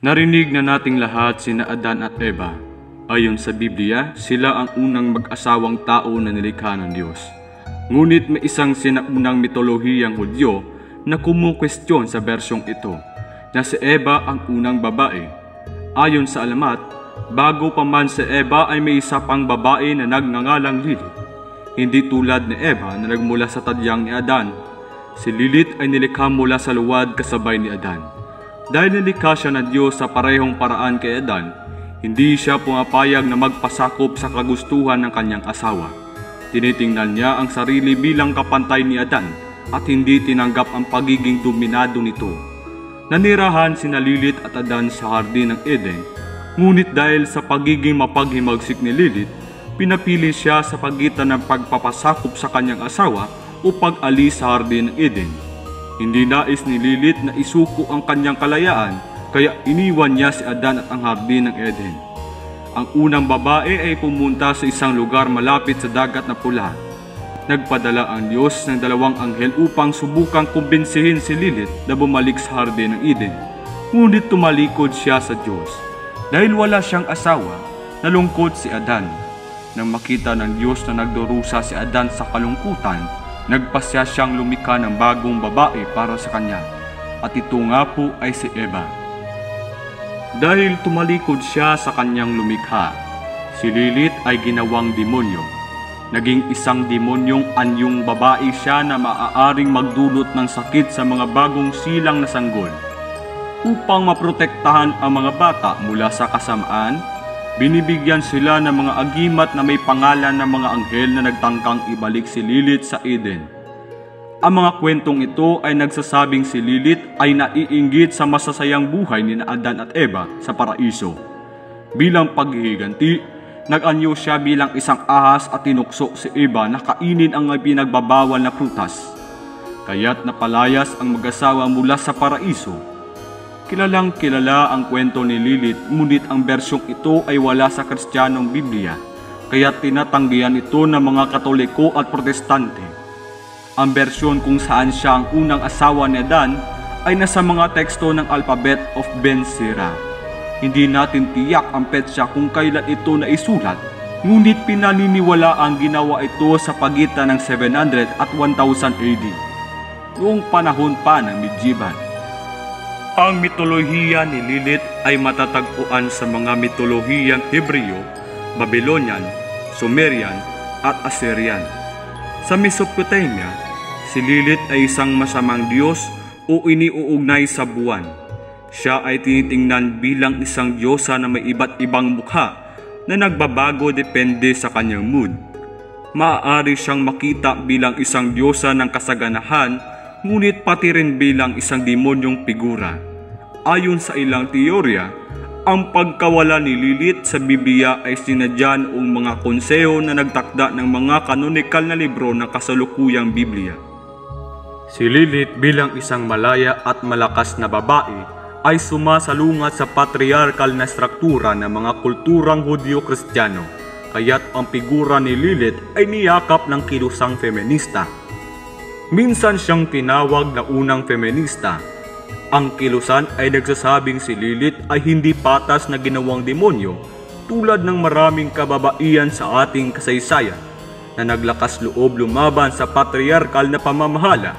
Narinig na nating lahat sina Adan at Eva. Ayon sa Biblia, sila ang unang mag-asawang tao na nilikha ng Diyos. Ngunit may isang sinaunang mitolohiyang Hudyo na kumukwestiyon sa bersyong ito, na si Eva ang unang babae. Ayon sa alamat, bago pa man si Eva ay may isa pang babae na nagngangalang Lilith. Hindi tulad ni Eva na nagmula sa tadyang ni Adan. Si Lilith ay nilikha mula sa luwad kasabay ni Adan. Dahil nilikha siya ng Diyos sa parehong paraan kay Adan, hindi siya pumapayag na magpasakop sa kagustuhan ng kanyang asawa. Tinitingnan niya ang sarili bilang kapantay ni Adan at hindi tinanggap ang pagiging dominado nito. Nanirahan sina Lilith at Adan sa hardin ng Eden, ngunit dahil sa pagiging mapaghimagsik ni Lilith, pinapili siya sa pagitan ng pagpapasakop sa kanyang asawa o pag-alis sa hardin ng Eden. Hindi nais ni Lilith na isuko ang kanyang kalayaan, kaya iniwan niya si Adan at ang hardin ng Eden. Ang unang babae ay pumunta sa isang lugar malapit sa dagat na pula. Nagpadala ang Diyos ng dalawang anghel upang subukang kumbinsihin si Lilith na bumalik sa hardin ng Eden. Ngunit tumalikod siya sa Diyos. Dahil wala siyang asawa, nalungkot si Adan. Nang makita ng Diyos na nagdurusa si Adan sa kalungkutan, nagpasya siyang lumikha ng bagong babae para sa kanya, at ito nga po ay si Eva. Dahil tumalikod siya sa kanyang lumikha, si Lilith ay ginawang demonyo. Naging isang demonyong anyong babae siya na maaaring magdulot ng sakit sa mga bagong silang na sanggol. Upang maprotektahan ang mga bata mula sa kasamaan, binibigyan sila ng mga agimat na may pangalan ng mga anghel na nagtangkang ibalik si Lilith sa Eden. Ang mga kwentong ito ay nagsasabing si Lilith ay naiinggit sa masasayang buhay ni Adan at Eva sa paraiso. Bilang paghihiganti, nag-anyo siya bilang isang ahas at tinukso si Eva na kainin ang pinagbabawal na prutas. Kaya't napalayas ang mag-asawa mula sa paraiso. Kilalang kilala ang kwento ni Lilith, ngunit ang bersyong ito ay wala sa Kristiyanong Biblia, kaya tinatanggihan ito ng mga Katoliko at Protestante. Ang bersyon kung saan siya ang unang asawa ni Adan ay nasa mga teksto ng Alphabet of Ben Sira. Hindi natin tiyak ang petsa kung kailan ito naisulat, ngunit pinaniniwala ang ginawa ito sa pagitan ng 700 at 1000 AD, noong panahon pa ng medieval. Ang mitolohiya ni Lilith ay matatagpuan sa mga mitolohiyang Hebreo, Babylonian, Sumerian at Assyrian. Sa Mesopotamia, si Lilith ay isang masamang Diyos o iniuugnay sa buwan. Siya ay tinitingnan bilang isang diyosa na may iba't ibang mukha na nagbabago depende sa kanyang mood. Maaari siyang makita bilang isang diyosa ng kasaganahan, ngunit pati rin bilang isang demonyong figura. Ayon sa ilang teorya, ang pagkawala ni Lilith sa Biblia ay sinadya noong mga konseho na nagtakda ng mga kanonikal na libro ng kasalukuyang Biblia. Si Lilith bilang isang malaya at malakas na babae ay sumasalungat sa patriarkal na struktura ng mga kulturang Hudyo-Kristiyano, kaya't ang figura ni Lilith ay niyakap ng kilusang feminista. Minsan siyang tinawag na unang feminista. Ang kilusan ay nagsasabing si Lilith ay hindi patas na ginawang demonyo tulad ng maraming kababaihan sa ating kasaysayan na naglakas loob lumaban sa patriarkal na pamamahala.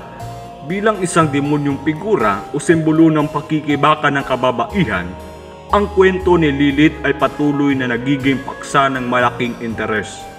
Bilang isang demonyong figura o simbolo ng pakikibaka ng kababaihan, ang kwento ni Lilith ay patuloy na nagiging paksa ng malaking interes.